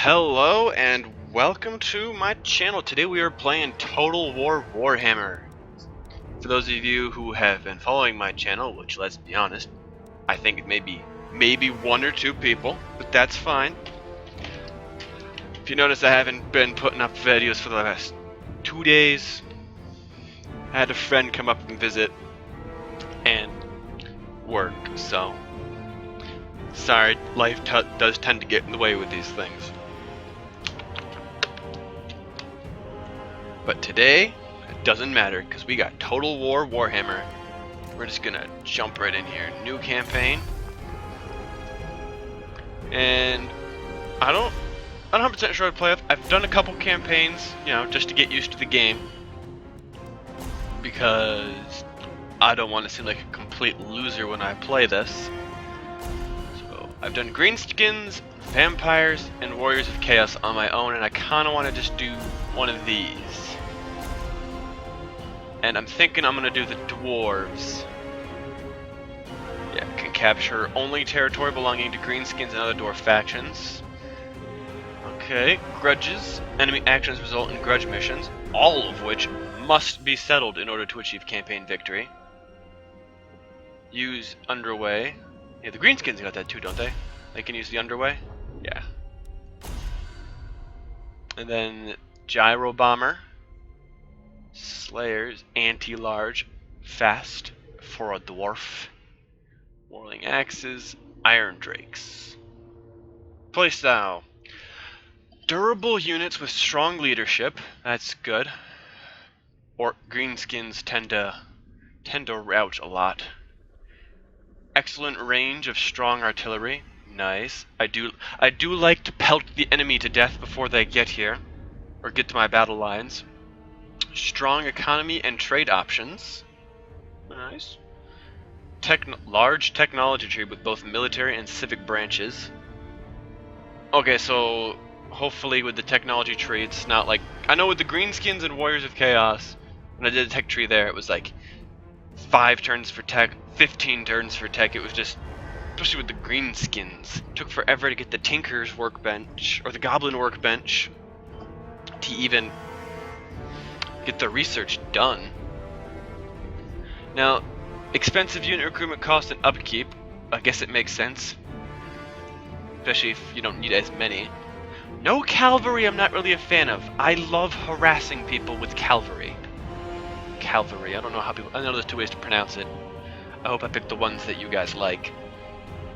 Hello and welcome to my channel. Today we are playing Total War Warhammer. For those of you who have been following my channel, which let's be honest, I think it may be maybe one or two people, but that's fine. If you notice, I haven't been putting up videos for the last 2 days. I had a friend come up and visit and work, so sorry, life does tend to get in the way with these things. But today, it doesn't matter, because we got Total War Warhammer. We're just gonna jump right in here. New campaign. And I'm not 100% sure I'd play it. I've done a couple campaigns, you know, just to get used to the game. Because I don't want to seem like a complete loser when I play this. So I've done Greenskins, Vampires, and Warriors of Chaos on my own, and I kind of want to just do one of these. And I'm thinking I'm going to do the Dwarves. Yeah, can capture only territory belonging to Greenskins and other dwarf factions. Okay, grudges. Enemy actions result in grudge missions, all of which must be settled in order to achieve campaign victory. Use underway. Yeah, the Greenskins got that too, don't they? They can use the underway? Yeah. And then Gyro Bomber. Slayers, anti-large, fast for a dwarf. Whirling axes, iron drakes. Playstyle. Durable units with strong leadership. That's good. Or greenskins tend to rout a lot. Excellent range of strong artillery. Nice. I do like to pelt the enemy to death before they get here, or get to my battle lines. Strong economy and trade options. Nice. Large technology tree with both military and civic branches. Okay, so hopefully with the technology tree, it's not like... I know with the Greenskins and Warriors of Chaos, when I did a tech tree there, it was like 5 turns for tech, 15 turns for tech. It was just... Especially with the Greenskins. It took forever to get the Tinker's workbench, or the Goblin workbench, to even get the research done. Now, expensive unit recruitment cost and upkeep. I guess it makes sense, especially if you don't need as many. No cavalry I'm not really a fan of. I love harassing people with cavalry. Cavalry, I don't know how people... I know there's 2 ways to pronounce it. I hope I picked the ones that you guys like.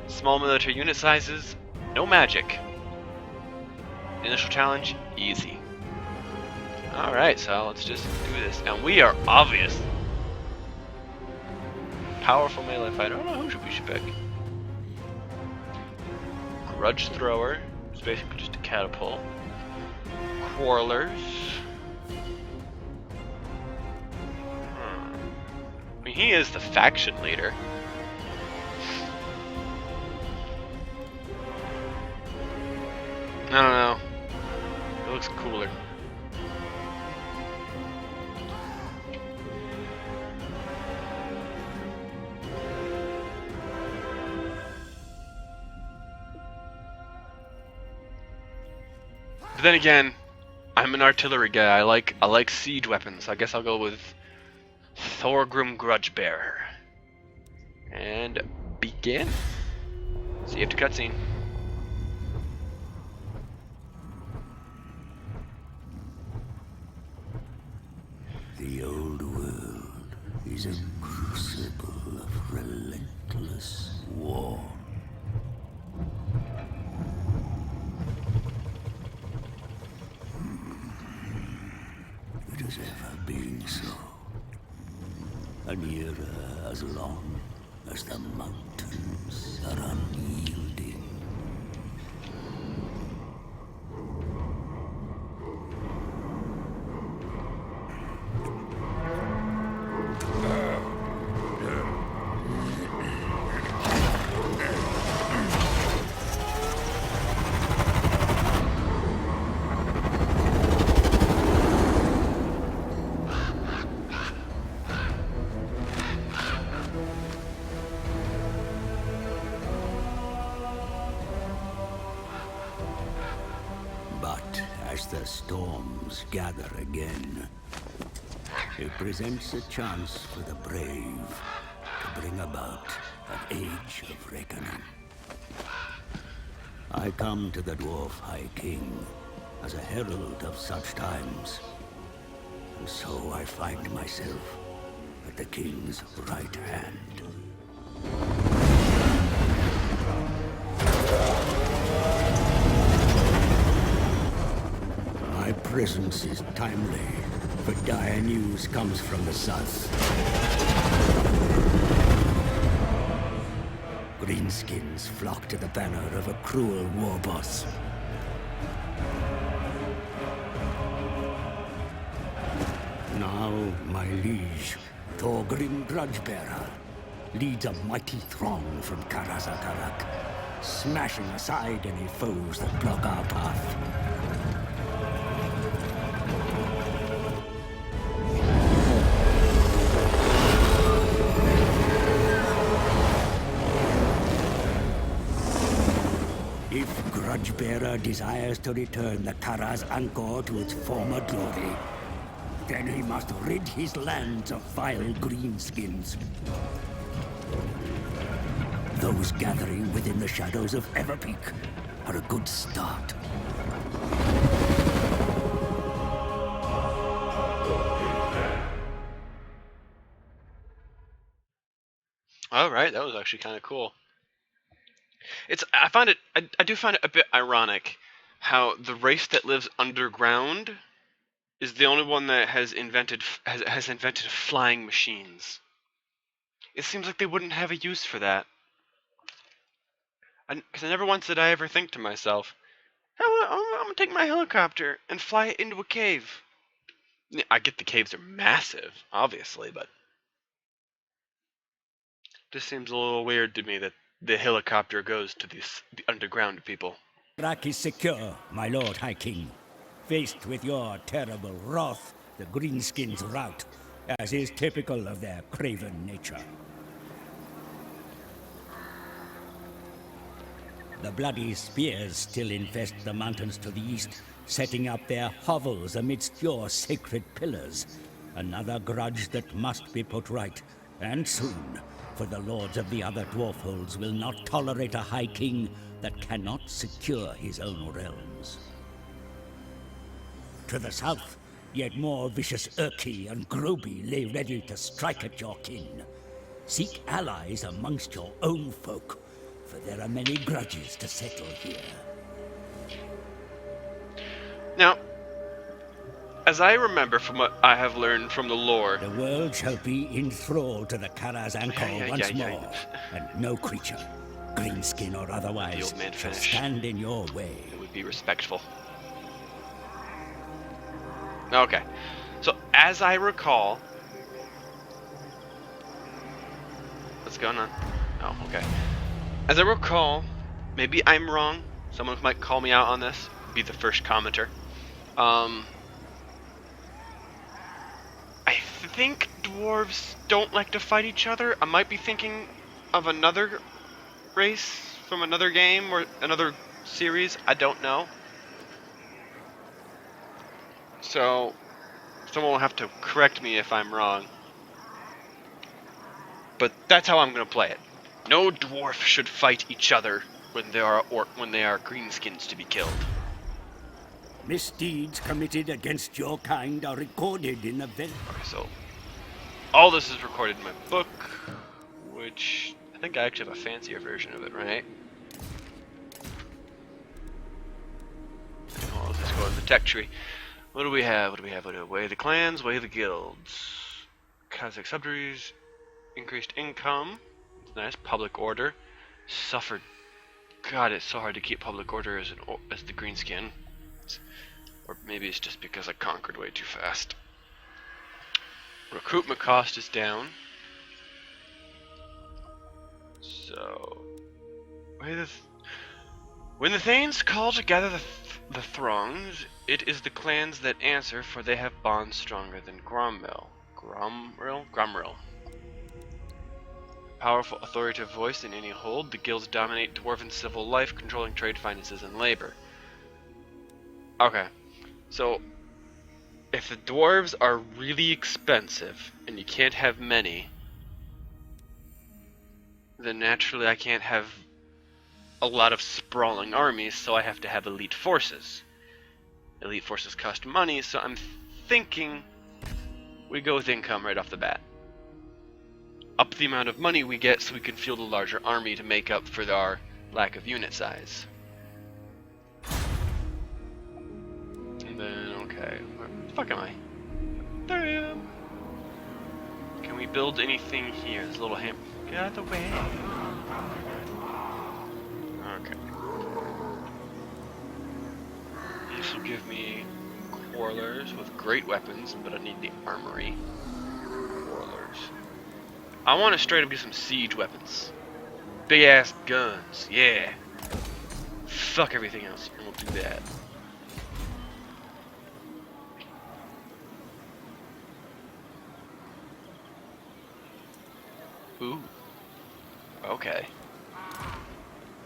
Small military unit sizes, no magic. Initial challenge, easy. Alright, so let's just do this. And we are obvious. Powerful melee fighter. I don't know who we should pick. Grudge thrower. It's basically just a catapult. Quarrelers. I mean, he is the faction leader. I don't know. It looks cooler. But then again, I'm an artillery guy. I like siege weapons. So I guess I'll go with Thorgrim Grudgebearer. And begin. See you after cutscene. The old world is a crucible of relentless war. It has ever been so. An era as long as the mountains are unyielding. As the storms gather again, it presents a chance for the brave to bring about an age of reckoning. I come to the Dwarf High King as a herald of such times, and so I find myself at the King's right hand. My presence is timely, for dire news comes from the south. Greenskins flock to the banner of a cruel war boss. Now, my liege, Thorgrim Grudgebearer, leads a mighty throng from Karazakarak, smashing aside any foes that block our path. If Grudgebearer desires to return the Karaz Angkor to its former glory, then he must rid his lands of vile greenskins. Those gathering within the shadows of Everpeak are a good start. Alright, that was actually kind of cool. I do find it a bit ironic how the race that lives underground is the only one that has invented flying machines. It seems like they wouldn't have a use for that. Because I never once did I ever think to myself, I'm gonna take my helicopter and fly it into a cave. I get the caves are massive, obviously, but it just seems a little weird to me that the helicopter goes to the underground people. Rak is secure, my lord High King. Faced with your terrible wrath, the Greenskins rout, as is typical of their craven nature. The bloody spears still infest the mountains to the east, setting up their hovels amidst your sacred pillars. Another grudge that must be put right, and soon, for the lords of the other dwarfholds will not tolerate a High King that cannot secure his own realms. To the south, yet more vicious Urki and Groby lay ready to strike at your kin. Seek allies amongst your own folk, for there are many grudges to settle here. Now, as I remember from what I have learned from the lore, the world shall be enthralled to the Karaz Angkor once more, and no creature, greenskin or otherwise, shall stand in your way. It would be respectful. Okay, so as I recall, what's going on? Oh, okay. As I recall, maybe I'm wrong. Someone might call me out on this. Be the first commenter. I think dwarves don't like to fight each other. I might be thinking of another race from another game or another series. I don't know. So, someone will have to correct me if I'm wrong. But that's how I'm going to play it. No dwarf should fight each other when they are greenskins to be killed. Misdeeds committed against your kind are recorded in the Okay, so all this is recorded in my book, which I think I actually have a fancier version of it, right? Well, let's just go in the tech tree. What do we have? What do we have? Way the clans, way the guilds. Kazakh subsidiaries, increased income. Nice. Public order. Suffered. God, it's so hard to keep public order as the greenskin. Or maybe it's just because I conquered way too fast. Recruitment cost is down. So, when the Thanes call together the throngs, it is the clans that answer, for they have bonds stronger than Gromril. Gromril. Powerful, authoritative voice in any hold, the guilds dominate dwarven civil life, controlling trade, finances, and labor. Okay. So, if the dwarves are really expensive and you can't have many, then naturally I can't have a lot of sprawling armies, so I have to have elite forces. Elite forces cost money, so I'm thinking we go with income right off the bat. Up the amount of money we get so we can field a larger army to make up for our lack of unit size. And then, okay, where the fuck am I? There I am! Can we build anything here? There's a little ham. Get out of the way! Okay. This will give me quarrelers with great weapons, but I need the armory. Quarrelers. I want to straight up get some siege weapons. Big ass guns, yeah. Fuck everything else, and we'll do that. Ooh. Okay.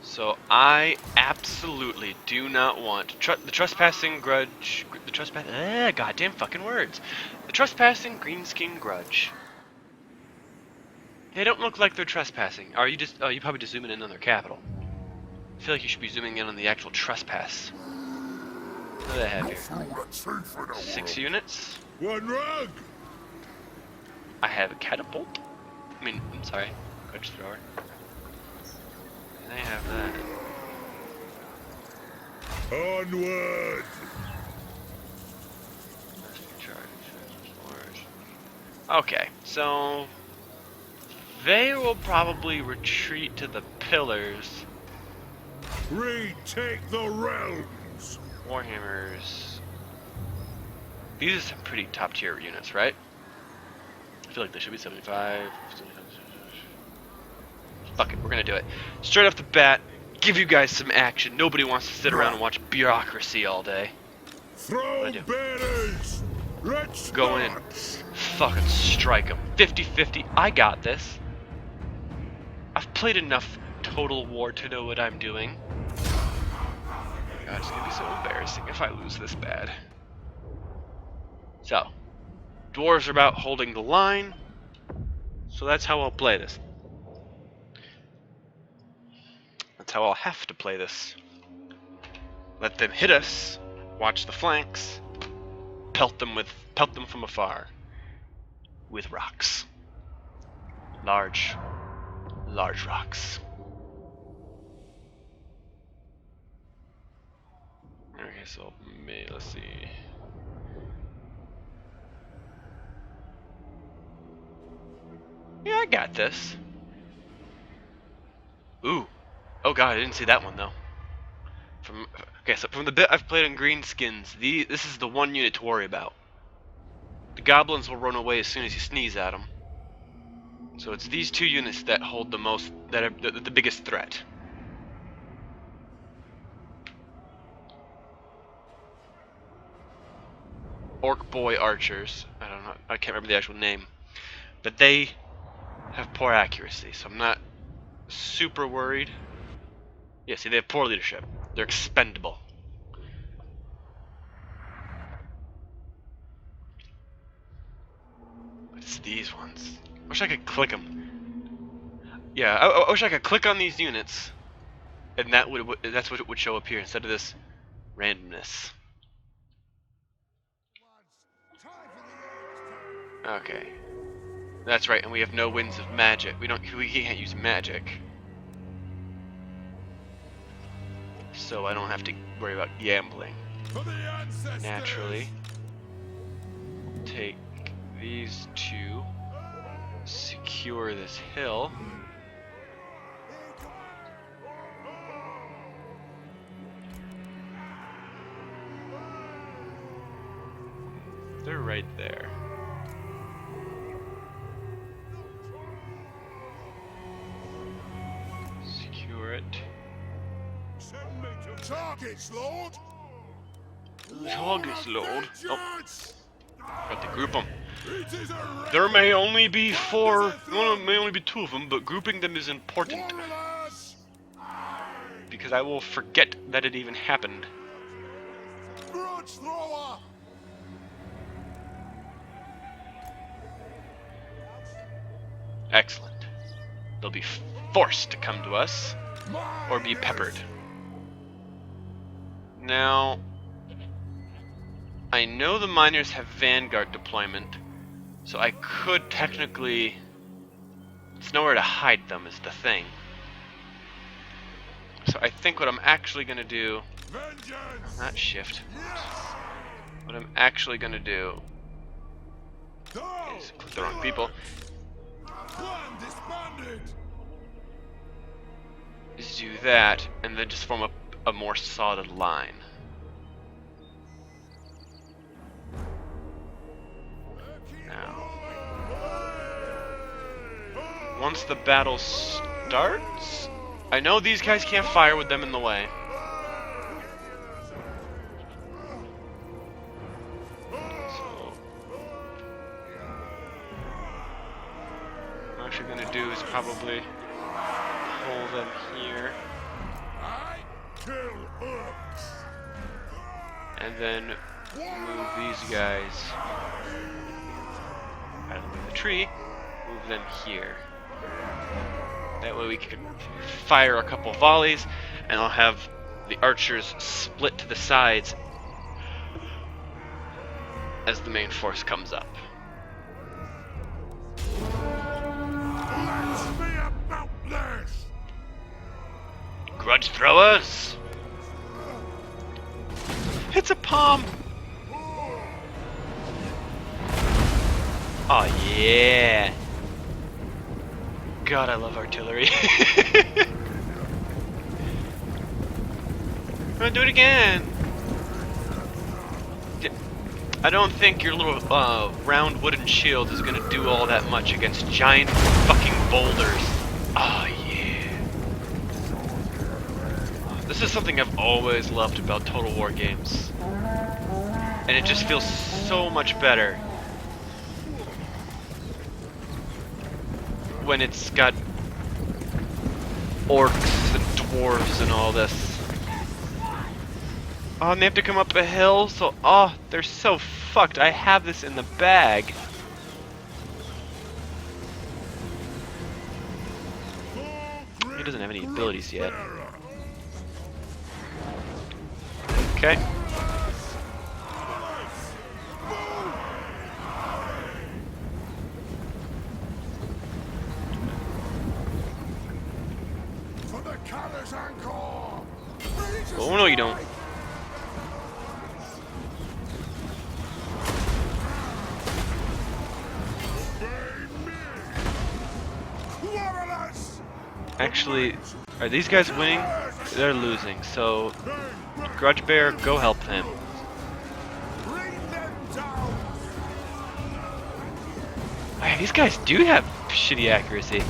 So I absolutely do not want the trespassing grudge. The goddamn fucking words. The trespassing greenskin grudge. They don't look like they're trespassing. Are you just? Oh, you probably just zooming in on their capital. I feel like you should be zooming in on the actual trespass. What do they have here? 6 units. One rug. I have a catapult. I'm sorry, grudge thrower. And they have that. Onward. Okay, so they will probably retreat to the pillars. Retake the realms. Warhammers. These are some pretty top tier units, right? I feel like they should be 75. Fuck it, we're gonna do it. Straight off the bat, give you guys some action. Nobody wants to sit around and watch bureaucracy all day. Throw banners. Let's go in. Fucking strike them. 50-50. I got this. I've played enough Total War to know what I'm doing. God, it's gonna be so embarrassing if I lose this bad. So, dwarves are about holding the line. So that's how I'll play this. That's how I'll have to play this. Let them hit us. Watch the flanks. Pelt them from afar. With rocks. Large rocks. Okay, so let's see. Yeah, I got this. Ooh. Oh god, I didn't see that one though. Okay, so from the bit I've played on Greenskins, this is the one unit to worry about. The goblins will run away as soon as you sneeze at them. So it's these two units that hold that are the biggest threat. Orc boy archers. I don't know. I can't remember the actual name, but they have poor accuracy, so I'm not super worried. Yeah, see, they have poor leadership. They're expendable. It's these ones. Wish I could click them. Yeah, I wish I could click on these units, and that's what it would show up here instead of this randomness. Okay, that's right, and we have no winds of magic. We can't use magic, so I don't have to worry about gambling. Naturally, take these two, secure this hill. They're right there. Secure it. Targets, Lord. Targets, Lord. Oh. Got to group them. There may only be may only be 2 of them, but grouping them is important. Because I will forget that it even happened. Grudge thrower! Excellent. They'll be forced to come to us, or be peppered. Now, I know the miners have Vanguard deployment, so I could technically... It's nowhere to hide them is the thing. So I think what I'm actually going to do... Vengeance! Not shift. What I'm actually going to do is click the wrong people. Plan disbanded! Is do that, and then just form a more solid line. Now, once the battle starts, I know these guys can't fire with them in the way. So, what I'm actually going to do is probably pull them here, I kill orcs! and then move these guys out of the tree, move them here. That way we can fire a couple volleys, and I'll have the archers split to the sides as the main force comes up. Let's be about this! Grudge throwers! It's a palm! Oh yeah! God, I love artillery. I'm gonna do it again! I don't think your little round wooden shield is gonna do all that much against giant fucking boulders. Oh yeah! This is something I've always loved about Total War games. And it just feels so much better when it's got orcs and dwarves and all this. Oh, and they have to come up a hill, so oh, they're so fucked. I have this in the bag. He doesn't have any abilities yet. Okay. For the Callous Anchor! Oh no, you don't. Warriors! Actually, are these guys winning? They're losing, so Grudge Bear, go help them. Bring them down! Hey, these guys do have shitty accuracy.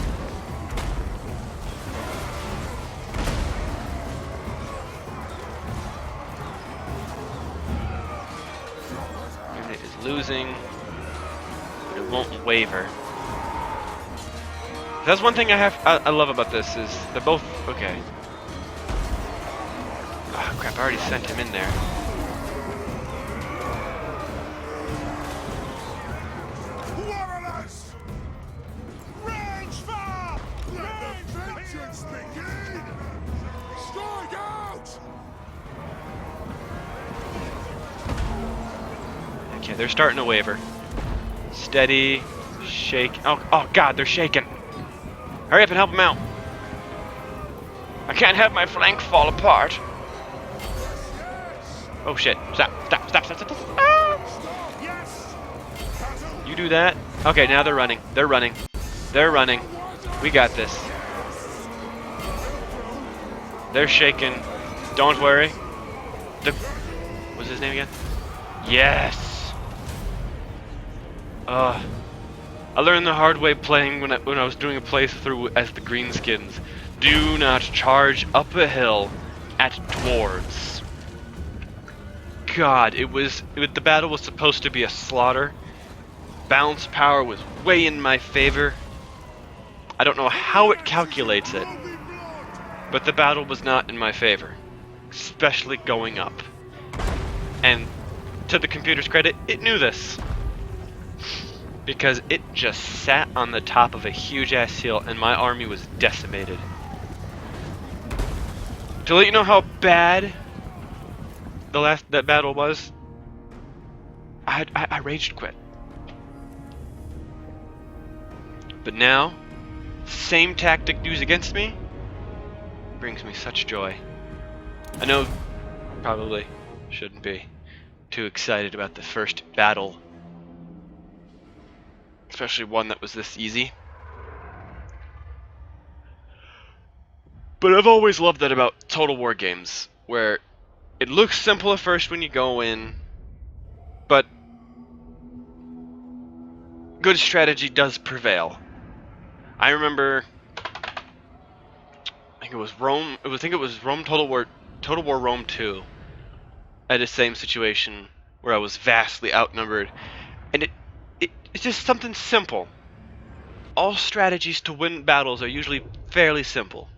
Unit is losing, but it won't waver. That's one thing I love about this is they're both okay. Oh crap! I already sent him in there. Warriors! Range fire! Let the vengeance begin! Strike out! Okay, they're starting to waver. Steady, shake. Oh God, they're shaking. Hurry up and help them out. I can't have my flank fall apart. Oh shit! Stop! Ah! Yes! You do that. Okay, now they're running. They're running. They're running. We got this. They're shaking. Don't worry. What's his name again? Yes. I learned the hard way playing when I was doing a playthrough as the Greenskins. Do not charge up a hill at dwarves. God, the battle was supposed to be a slaughter. Balance power was way in my favor. I don't know how it calculates it, but the battle was not in my favor, especially going up. And to the computer's credit, it knew this. Because it just sat on the top of a huge ass hill and my army was decimated. To let you know how bad that battle was, I raged quit. But now, same tactic used against me brings me such joy. I know probably shouldn't be too excited about the first battle, especially one that was this easy. But I've always loved that about Total War games, where it looks simple at first when you go in, but good strategy does prevail. I remember, I think it was Rome Total War Rome 2. I had the same situation where I was vastly outnumbered, and it's just something simple. All strategies to win battles are usually fairly simple.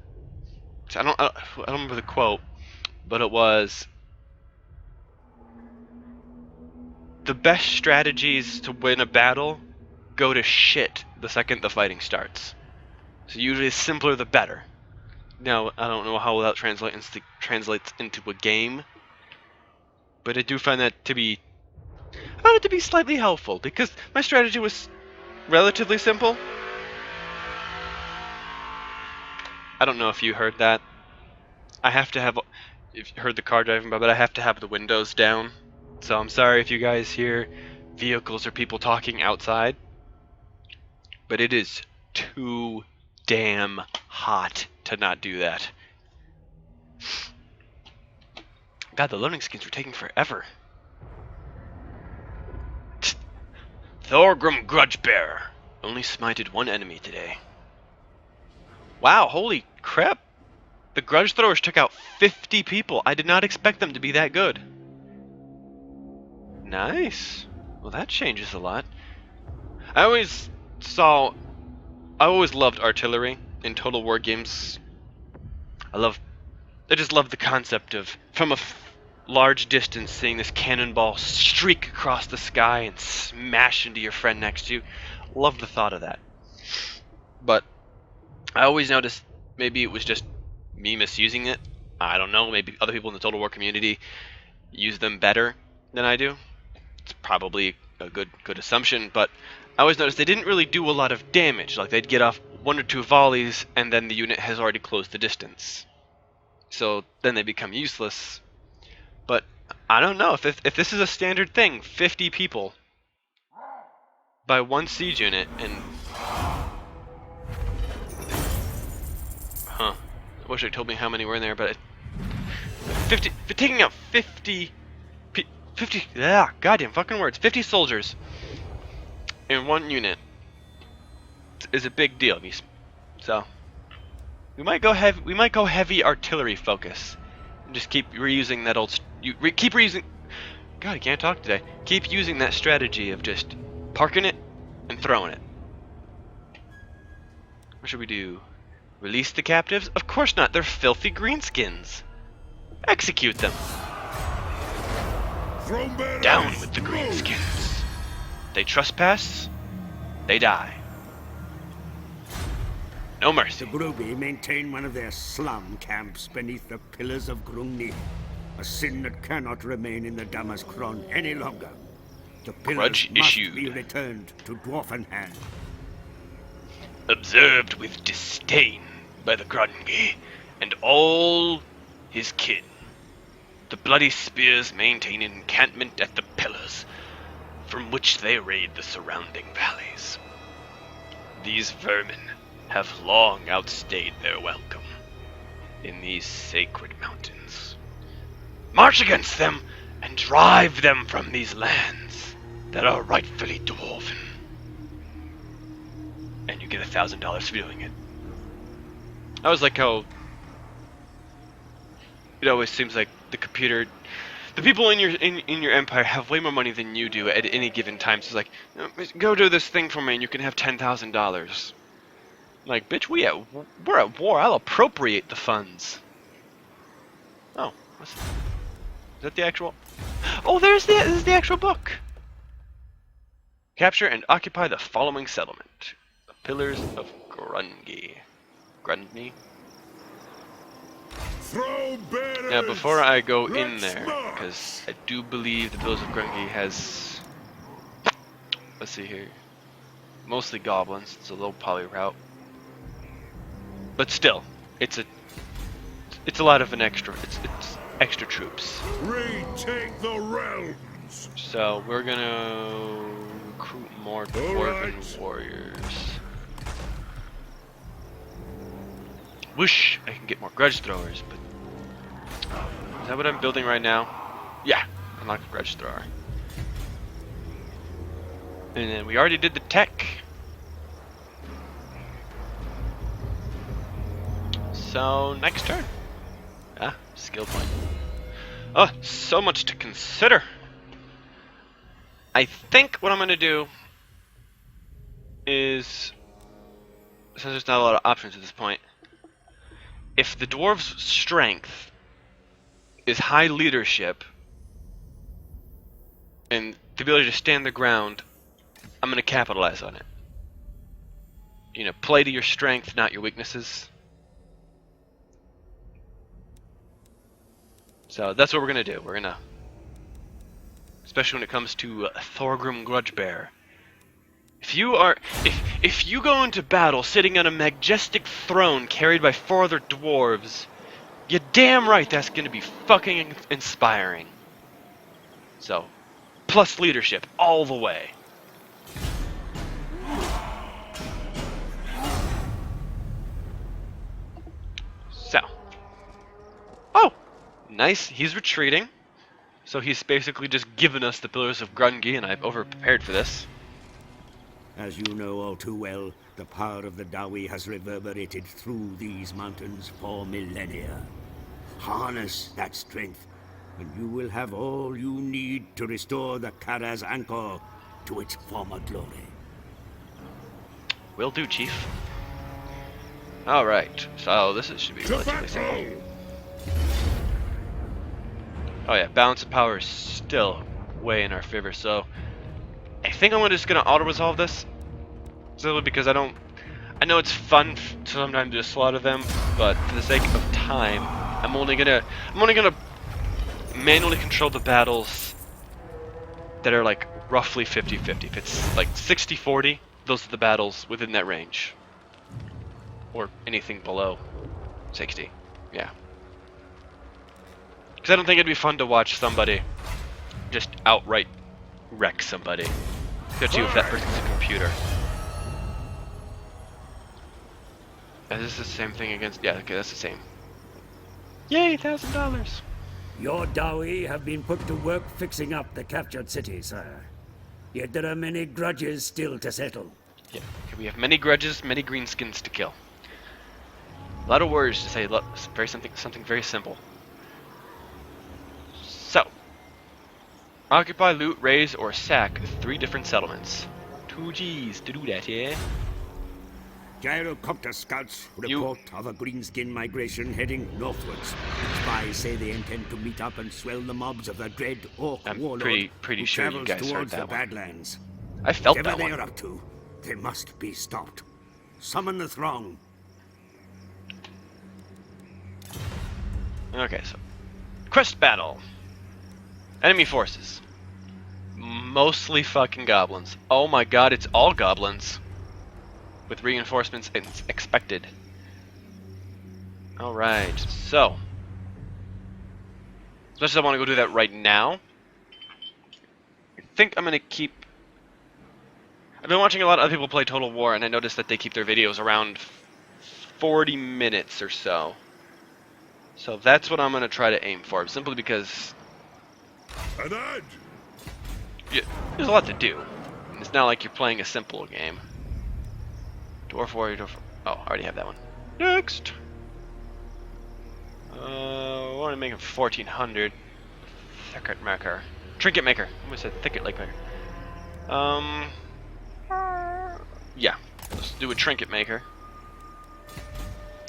So I don't remember the quote, but it was, the best strategies to win a battle go to shit the second the fighting starts. So usually the simpler the better. Now, I don't know how that translates into a game, but I do find that to be, I found it to be slightly helpful, because my strategy was relatively simple. I don't know if you heard that. I have to have, if you heard the car driving by, but I have to have the windows down. So I'm sorry if you guys hear vehicles or people talking outside, but it is too damn hot to not do that. God, the loading screens were taking forever. Thorgrim Grudgebearer only smited one enemy today. Wow, holy crap. The Grudge Throwers took out 50 people. I did not expect them to be that good. Nice. Well, that changes a lot. I always loved artillery in Total War games. I just love the concept of, from a large distance, seeing this cannonball streak across the sky and smash into your friend next to you. Love the thought of that. But I always noticed, maybe it was just me misusing it. I don't know, maybe other people in the Total War community use them better than I do. It's probably a good assumption, but I always noticed they didn't really do a lot of damage. Like, they'd get off 1 or 2 volleys, and then the unit has already closed the distance. So then they become useless. But I don't know if this is a standard thing. 50 people by 1 siege unit, and I wish they told me how many were in there, but 50, taking out 50 goddamn fucking words, 50 soldiers in 1 unit is a big deal. So we might go heavy artillery focus and just keep reusing that old. Keep reusing. God, I can't talk today. Keep using that strategy of just parking it and throwing it. What should we do? Release the captives? Of course not. They're filthy greenskins. Execute them. Down with the greenskins. They trespass, they die. No mercy. The Grubi maintain one of their slum camps beneath the pillars of Grungni. A sin that cannot remain in the Damaskron any longer. The pillars Grudge must issued. be returned to Dwarfen hand. Observed with disdain by the Grungi and all his kin. The bloody spears maintain an encampment at the pillars, from which they raid the surrounding valleys. These vermin have long outstayed their welcome in these sacred mountains. March against them and drive them from these lands that are rightfully dwarven. And you get $1,000 for doing it. I always like how it always seems like the people in your empire have way more money than you do at any given time. So it's like, go do this thing for me and you can have $10,000. Like, bitch, we're at war. I'll appropriate the funds. Oh, is that the actual? Oh, this is the actual book. Capture and occupy the following settlement. The Pillars of Grungi. Grungi? Throw bearers. Now, before I go in Let's there, march. because I do believe the Pillars of Grungi has... Let's see here. Mostly goblins. It's a low poly route. But still, it's a lot of an extra. It's extra troops. Retake the realms. So we're gonna recruit more dwarven right. warriors. Wish I can get more grudge throwers, but is that what I'm building right now? Yeah, unlock the grudge thrower. And then we already did the tech. So next turn. Ah, skill point. Oh, so much to consider. I think what I'm gonna do is, since there's not a lot of options at this point, if the dwarves' strength is high leadership and the ability to stand their ground, I'm gonna capitalize on it. You know, play to your strength, not your weaknesses. So that's what we're gonna do. We're gonna, especially when it comes to Thorgrim Grudgebear. If you go into battle sitting on a majestic throne carried by 4 other dwarves, you're damn right that's gonna be fucking inspiring. So, plus leadership all the way. So. Oh! Nice, he's retreating. So he's basically just given us the Pillars of Grungi, and I've over-prepared for this. As you know all too well, the power of the Dawi has reverberated through these mountains for millennia. Harness that strength, and you will have all you need to restore the Kara's Anchor to its former glory. Will do, Chief. Alright, so this should be relatively simple. Oh yeah, balance of power is still way in our favor, so I think I'm just gonna auto-resolve this. Simply because I know it's fun to sometimes just slaughter them, but for the sake of time, I'm only gonna manually control the battles that are like roughly 50-50. If it's like 60-40, those are the battles within that range. Or anything below 60. Yeah. Because I don't think it'd be fun to watch somebody just outright wreck somebody. Especially if that person's a computer. Is this the same thing against... Yeah, okay, that's the same. Yay, $1,000! Your Dawi have been put to work fixing up the captured city, sire. Yet there are many grudges still to settle. Yeah, okay, we have many grudges, many greenskins to kill. A lot of words to say, something very simple. So, occupy, loot, raise, or sack 3 different settlements. 2 G's to do that, yeah? Gyrocopter scouts report of a greenskin migration heading northwards. Spies say they intend to meet up and swell the mobs of the dread orc warlord pretty who sure you travels guys heard towards that the one. Badlands. I felt Whatever that they one. are up to, they must be stopped. Summon the throng. Okay, so quest battle. Enemy forces. Mostly fucking goblins. Oh my god, it's all goblins. With reinforcements expected. Alright, so. As much as I want to go do that right now, I think I'm going to keep... I've been watching a lot of other people play Total War, and I noticed that they keep their videos around 40 minutes or so. So that's what I'm going to try to aim for, simply because... Yeah, there's a lot to do. It's not like you're playing a simple game. Dwarf Warrior, Dwarf... Oh, I already have that one. Next! I want to make him 1400. Thicket Maker. Trinket Maker. I almost said Thicket Lake Maker. Yeah. Let's do a Trinket Maker.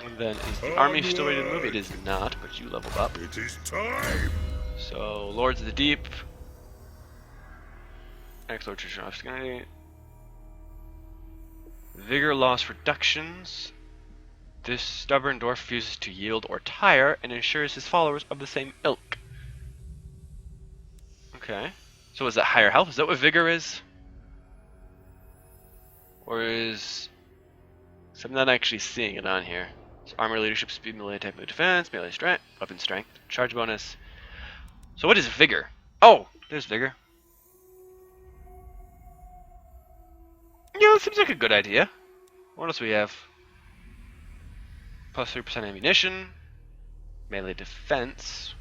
And then, is the army still ready to move? It is not, but you leveled up. It is time. So, Lords of the Deep. Ex-Lord Trishnovsky. Vigor loss reductions. This stubborn dwarf refuses to yield or tire and ensures his followers of the same ilk. Okay. So is that higher health? Is that what vigor is? Or is... So I'm not actually seeing it on here. So armor, leadership, speed, melee type of defense, melee strength, weapon strength, charge bonus. So what is vigor? Oh, there's vigor. Yeah, that seems like a good idea. What else do we have? Plus 3% ammunition, melee defense.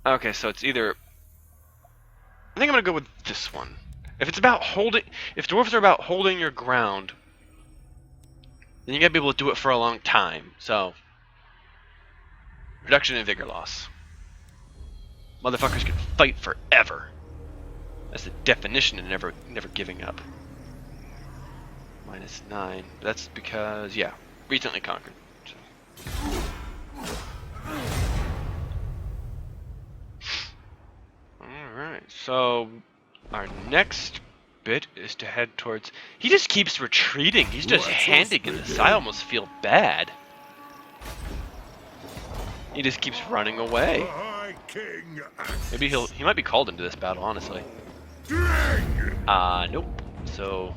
Okay, so it's either... I think I'm gonna go with this one. If it's about holding... If dwarves are about holding your ground, then you gotta be able to do it for a long time. So, reduction in vigor loss. Motherfuckers can fight forever. That's the definition of never giving up. -9. That's because, yeah, recently conquered. So. Alright, so our next bit is to head towards... He just keeps retreating. He's just handing in this. I almost feel bad. He just keeps running away. Maybe he might be called into this battle, honestly. Nope. So...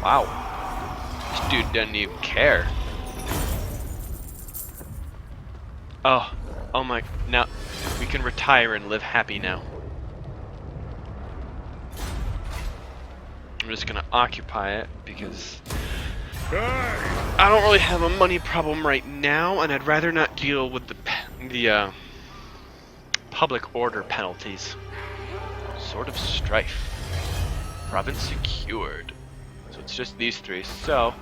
Wow. This dude doesn't even care. Oh my... Now, we can retire and live happy now. I'm just gonna occupy it because I don't really have a money problem right now, and I'd rather not deal with the public order penalties. Sword of Strife. Province secured. So it's just these three. So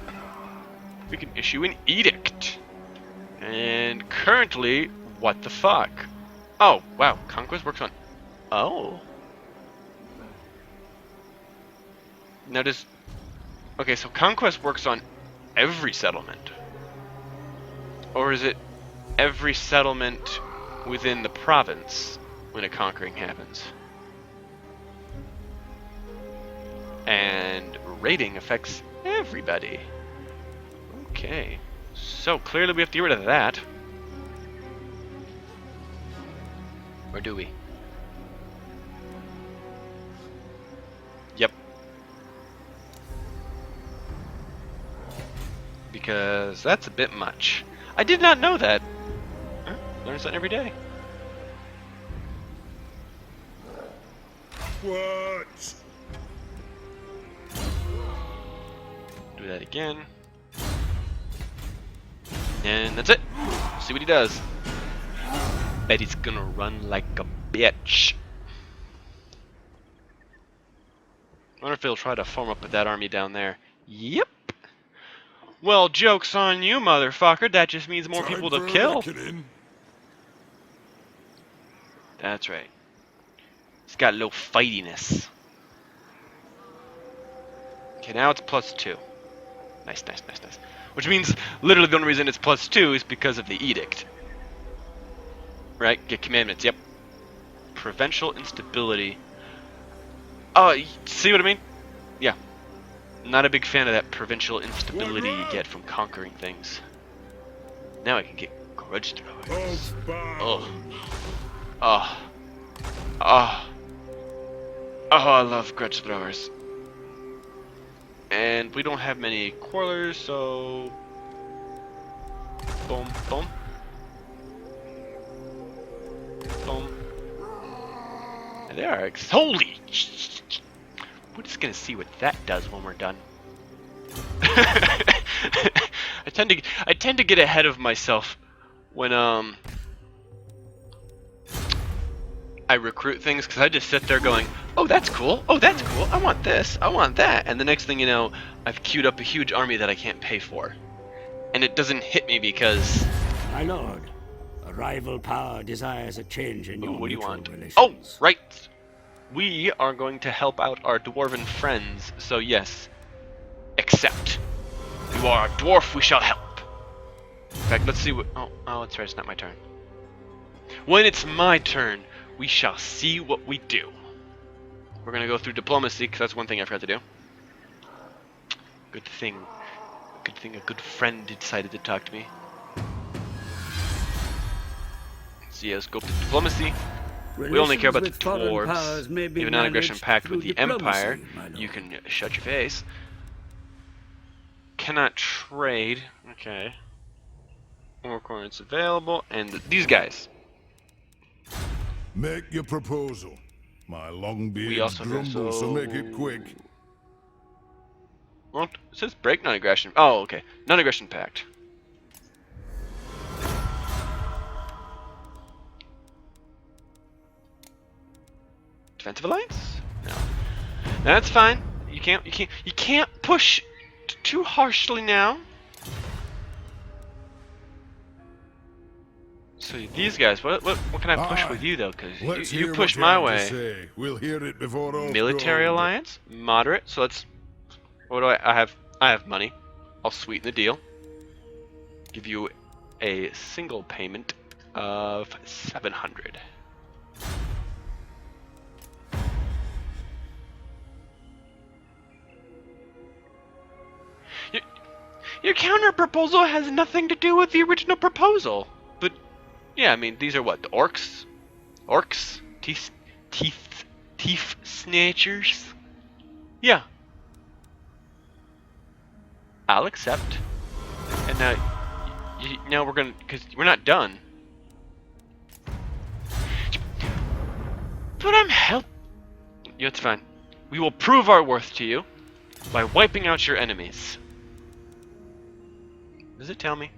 we can issue an edict. And currently, what the fuck? Oh, wow. Conquest works on... Oh. Now does... Okay, so Conquest works on every settlement. Or is it every settlement within the province when a conquering happens? And raiding affects everybody. Okay. So, clearly we have to get rid of that. Or do we? Yep. Because that's a bit much. I did not know that. Huh? Learn something every day. What? Do that again. And that's it. See what he does. Bet he's gonna run like a bitch. I wonder if he'll try to form up with that army down there. Yep. Well, joke's on you, motherfucker. That just means more people to kill. That's right. He's got a little fightiness. Okay, now it's +2. Nice, nice, nice, nice. Which means, literally the only reason it's +2 is because of the edict. Right? Get commandments, yep. Provincial instability. Oh, see what I mean? Yeah. Not a big fan of that provincial instability you get from conquering things. Now I can get grudge throwers. Oh. Oh. Oh. Oh, I love grudge throwers. And we don't have many quarrelers, so... Boom, boom. Boom. And they are holy! We're just gonna see what that does when we're done. I tend to get ahead of myself when I recruit things, because I just sit there going, oh, that's cool, oh, that's cool, I want this, I want that, and the next thing you know, I've queued up a huge army that I can't pay for. And it doesn't hit me because... My lord, a rival power desires a change in your what do you mutual want? relations. Oh, right! We are going to help out our dwarven friends, so yes, accept. You are a dwarf, we shall help. In fact, let's see what... Oh, that's right, it's not my turn. When it's my turn, we shall see what we do. We're gonna go through diplomacy, because that's one thing I forgot to do. Good thing a good friend decided to talk to me. So yeah, let's go through diplomacy. We only care about the dwarves. You have a non-aggression pact with the Empire. You can shut your face. Cannot trade. Okay. More coins available. And these guys. Make your proposal. My long We beard also grumbles, so make it quick. Well, it says break non-aggression. Oh, okay. Non-aggression pact. Defensive alliance? No. That's fine. You can't push too harshly now. So these guys, what can I push with you though? Because you push my way. We'll hear it before all Military dawn. alliance, moderate. So let's. What do I have? I have money. I'll sweeten the deal. Give you a single payment of 700. Your counter proposal has nothing to do with the original proposal. But yeah, I mean these are what, the orcs? Orcs? Teeth snatchers? Yeah. I'll accept. And now we're gonna, because we're not done. But I'm help. Yeah, it's fine. We will prove our worth to you by wiping out your enemies. Does it tell me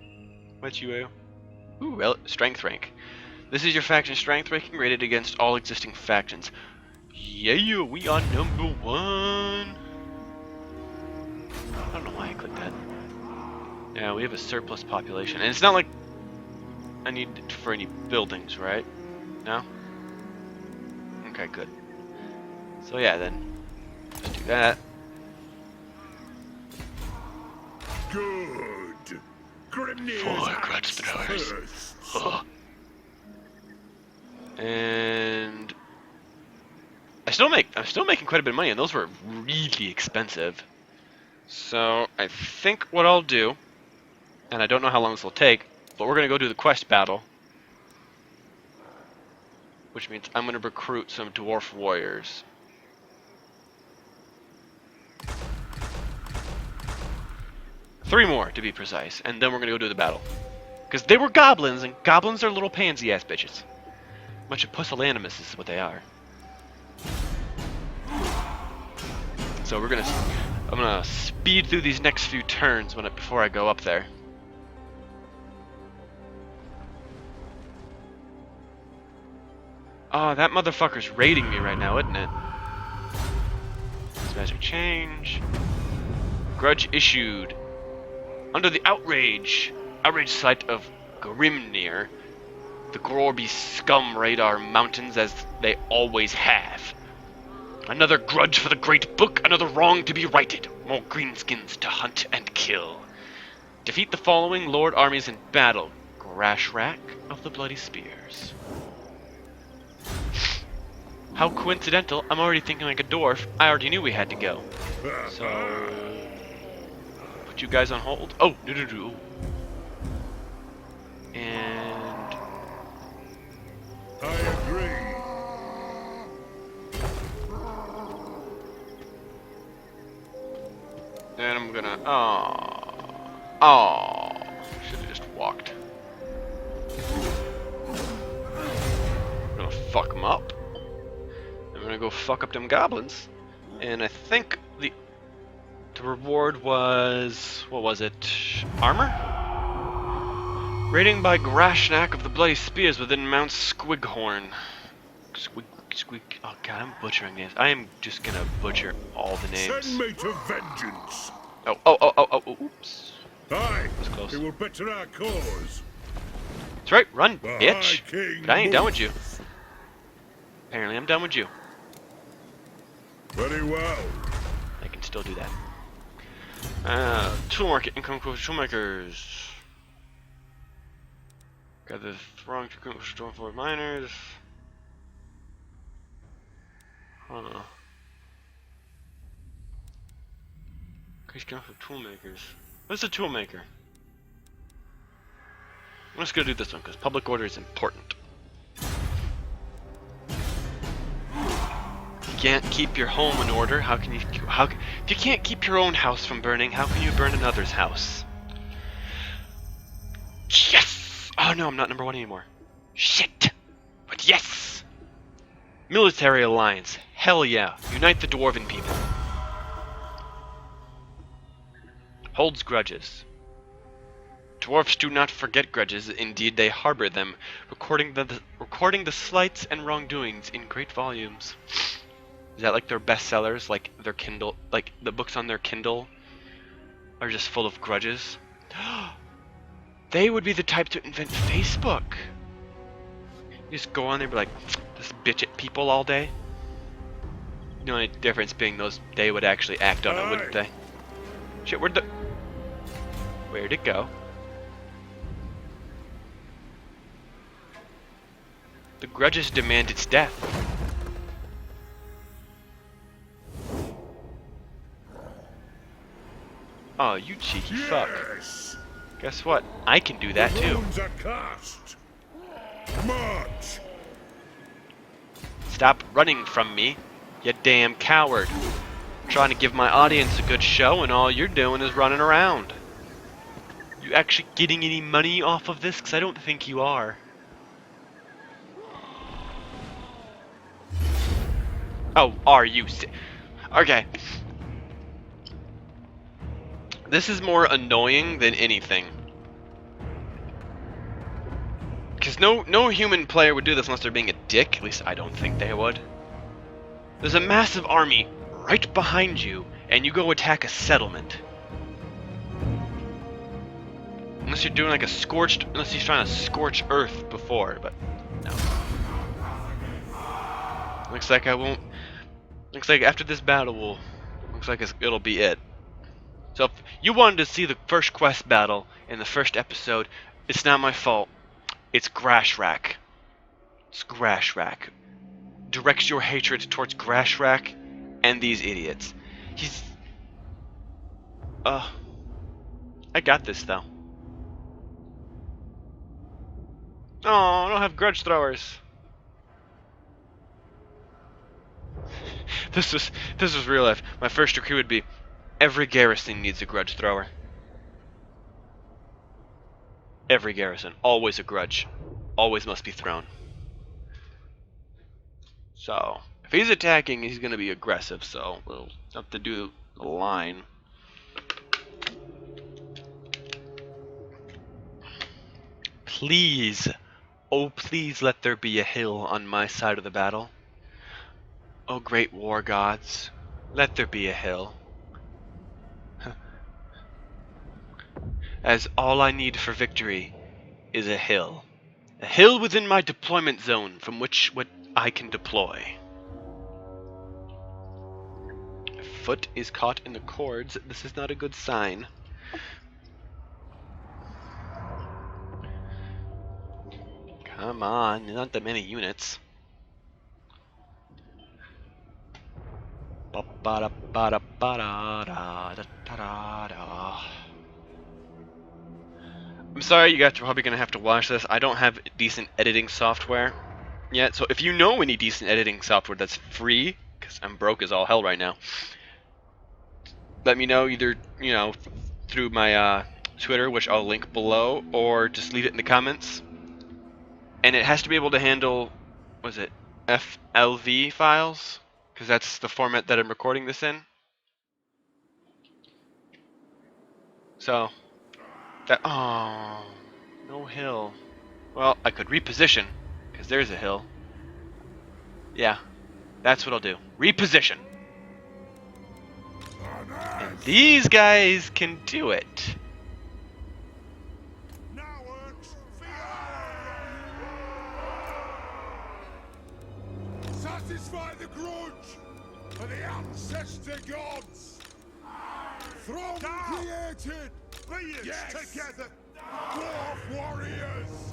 what you are? Ooh, well, strength rank. This is your faction strength ranking rated against all existing factions. Yeah, we are number 1. I don't know why I clicked that. Yeah, we have a surplus population. And it's not like I need it for any buildings, right? No? Okay, good. So yeah, then. Let's do that. Good. Grimnir's 4 axe grudge throwers. first. Oh. And I'm still making quite a bit of money, and those were really expensive. So I think what I'll do, and I don't know how long this will take, but we're gonna go do the quest battle, which means I'm gonna recruit some dwarf warriors. Three more, to be precise, and then we're gonna go do the battle. Because they were goblins, and goblins are little pansy-ass bitches. Bunch of pusillanimous is what they are. So I'm gonna speed through these next few turns before I go up there. Oh, that motherfucker's raiding me right now, isn't it? Magic change. Grudge issued. Under the outrage site of Grimnir, the Gorby scum raid our mountains as they always have. Another grudge for the great book, another wrong to be righted. More greenskins to hunt and kill. Defeat the following lord armies in battle. Grashrak of the Bloody Spears. How coincidental, I'm already thinking like a dwarf. I already knew we had to go. So put you guys on hold. Oh, no. And I agree. then I'm gonna should have just walked. I'm gonna fuck them up. I'm gonna go fuck up them goblins. And I think the reward was, what was it? Armor? Raiding by Grashnak of the Bloody Spears within Mount Squighorn. Oh god, I'm butchering names. I am just gonna butcher all the names. Send me to vengeance. Oh, oops. Aye, That's close. it will better our cause. That's right, run, The bitch. High King But I ain't done with moves. you. Apparently I'm done with you. Very well. I can still do that. Tool market, income quota, toolmakers. Gather the throng to come storm for miners. Huh. Increase count for toolmakers. What's a toolmaker? I'm just gonna do this one because public order is important. You can't keep your home in order. How can you? If you can't keep your own house from burning, how can you burn another's house? Yes! Oh no, I'm not number 1 anymore. Shit! But yes! Military alliance. Hell yeah! Unite the dwarven people. Holds grudges. Dwarfs do not forget grudges, indeed they harbor them, recording the slights and wrongdoings in great volumes. Is that like their bestsellers, like their Kindle, like the books on their Kindle are just full of grudges? They would be the type to invent Facebook. You just go on there and be like, just bitch at people all day. The only difference being they would actually act on it, wouldn't they? Shit, where'd it go? The grudges demand its death. Oh, you cheeky fuck. Guess what? I can do that too. March. Stop running from me, you damn coward. I'm trying to give my audience a good show and all you're doing is running around. You actually getting any money off of this? Because I don't think you are. Oh, are you? Okay. This is more annoying than anything. Because no human player would do this unless they're being a dick. At least I don't think they would. There's a massive army right behind you, and you go attack a settlement. Unless you're doing like unless he's trying to scorch earth before, but no. Looks like I won't. Looks like after this battle, looks like it'll be it. So if you wanted to see the first quest battle in the first episode, it's not my fault. It's Grashrak. It's Grashrak. Directs your hatred towards Grashrak and these idiots. I got this though. Oh, I don't have grudge throwers. This was real life. My first decree would be every garrison needs a grudge thrower. Every garrison. Always a grudge. Always must be thrown. So, if he's attacking, he's going to be aggressive, so we'll have to do the line. Please, oh please let there be a hill on my side of the battle. Oh great war gods, let there be a hill. As all I need for victory is a hill. A hill within my deployment zone from which I can deploy. Foot is caught in the cords. This is not a good sign. Come on, not that many units. I'm sorry, you guys are probably going to have to watch this. I don't have decent editing software yet, so if you know any decent editing software that's free, because I'm broke as all hell right now, let me know either, through my Twitter, which I'll link below, or just leave it in the comments. And it has to be able to handle, what is it, FLV files? Because that's the format that I'm recording this in. So, oh, no hill. Well, I could reposition, because there's a hill. Yeah, that's what I'll do. Reposition. And these guys can do it. Satisfy the grudge of the ancestor gods. Throne created. Yes. Together. Dwarf warriors.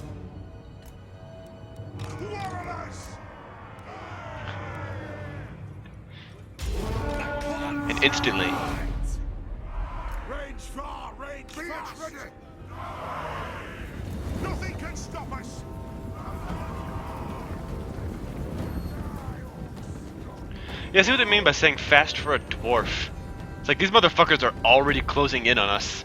it instantly. Range far, range fast. Ready. Nothing can stop us. Yeah, see what they mean by saying fast for a dwarf. It's like these motherfuckers are already closing in on us.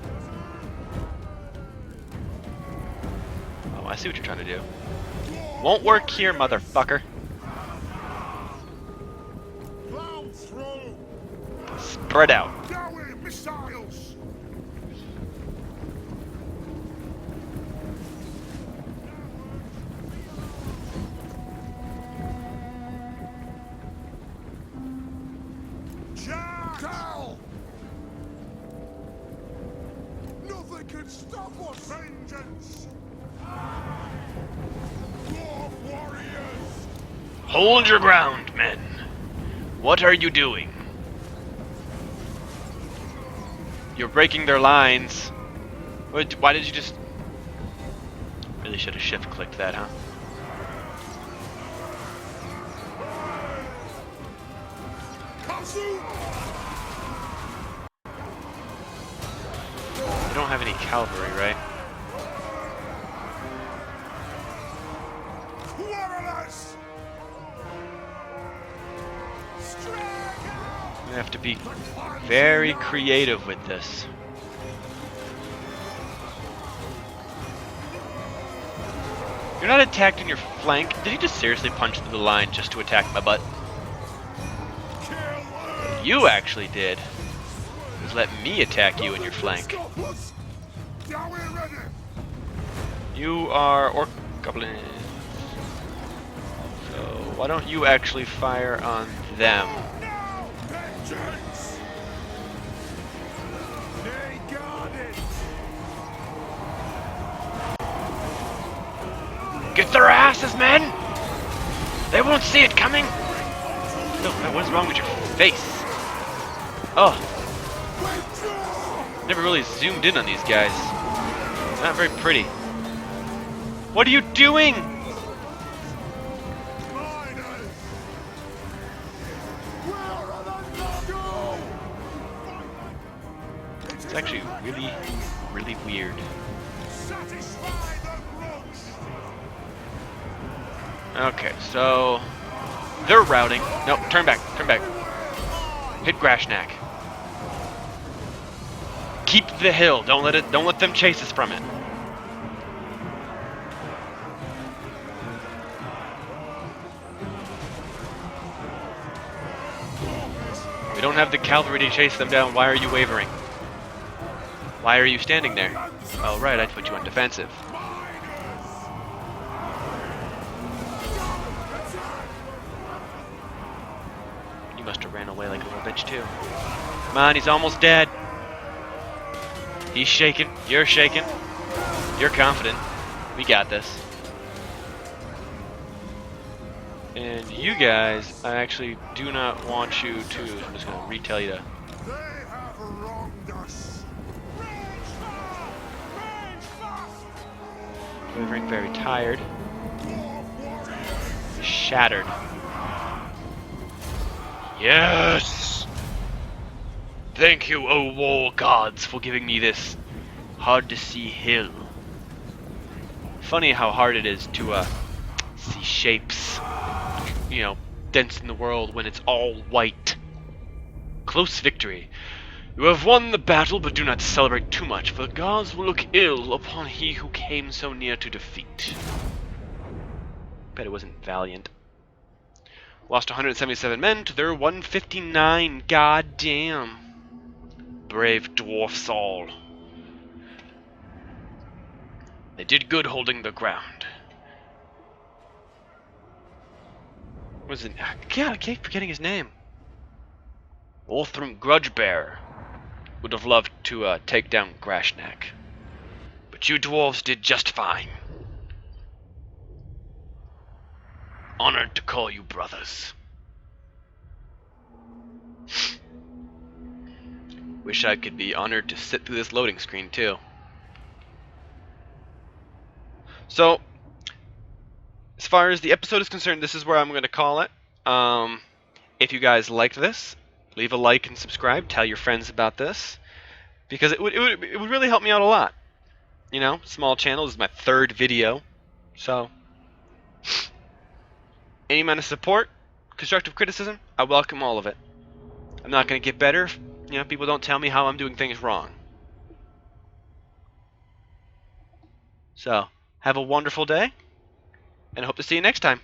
Oh, I see what you're trying to do. Won't work here, motherfucker. Plow through. Spread out. Dowie missiles. Charge! Tell! Nothing can stop us! Vengeance! Dwarf warriors! Hold your ground, men. What are you doing? You're breaking their lines. Why did you just... Really should have shift-clicked that, huh? You don't have any cavalry, right? Warriors! You have to be very creative with this. You're not attacked in your flank. Did you just seriously punch through the line just to attack my butt? You actually did. Just let me attack you in your flank. You are orc goblins. So why don't you actually fire on them? Get their asses, men! They won't see it coming! No, what's wrong with your face? Oh. Never really zoomed in on these guys. Not very pretty. What are you doing? It's actually really, really weird. Okay, so they're routing. No, turn back, turn back. Hit Grashnak. Keep the hill. Don't let them chase us from it. We don't have the cavalry to chase them down. Why are you wavering? Why are you standing there? Oh right, I put you on defensive. You must have ran away like a little bitch too. Come on, he's almost dead. He's shaking. You're shaking. You're confident. We got this. And you guys, I actually do not want you to... I'm just going to retell you to... They have wronged us. Wavering, very tired. Shattered. Yes! Thank you, O war gods, for giving me this hard-to-see hill. Funny how hard it is to see shapes, you know, dense in the world when it's all white. Close victory. You have won the battle, but do not celebrate too much, for the gods will look ill upon he who came so near to defeat. Bet it wasn't valiant. Lost 177 men to their 159. God damn. Brave dwarfs all. They did good holding the ground. What was it? God, I keep forgetting his name. Orthram Grudgebearer would have loved to take down Grashnak. But you dwarves did just fine. Honored to call you brothers. Wish I could be honored to sit through this loading screen too. So, as far as the episode is concerned, this is where I'm going to call it. If you guys liked this, leave a like and subscribe. Tell your friends about this, because it would really help me out a lot. You know, small channel. This is my 3rd video, so any amount of support, constructive criticism, I welcome all of it. I'm not going to get better if, you know, people don't tell me how I'm doing things wrong. So, have a wonderful day, and I hope to see you next time.